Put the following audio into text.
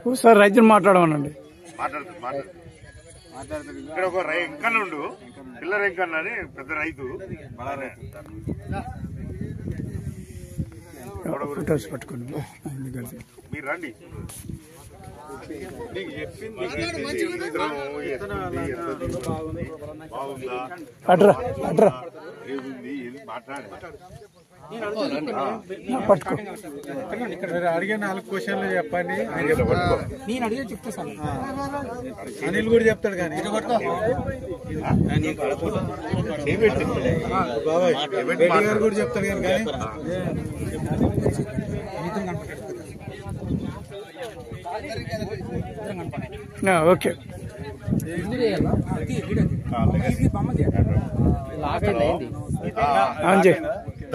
ఒకసారి రైతులు మాట్లాడమనండి. ఇక్కడ ఒక ఎంకన్న ఉండు, పిల్లర్ ఎంకన్న అని పెద్ద రైతు, ఫొటోస్ పట్టుకోండి. మీరు రండి. అట్రా అట్రా పట్టుకో. అడిగే 4 క్వశ్చన్లు చెప్పండి. నేను అడిగే చెప్తా సార్. అనిల్ కూడా చెప్తాడు కానీ బాబాయ్ రెడ్డి గారు కూడా చెప్తాడు కానీ ఓకే. అవును.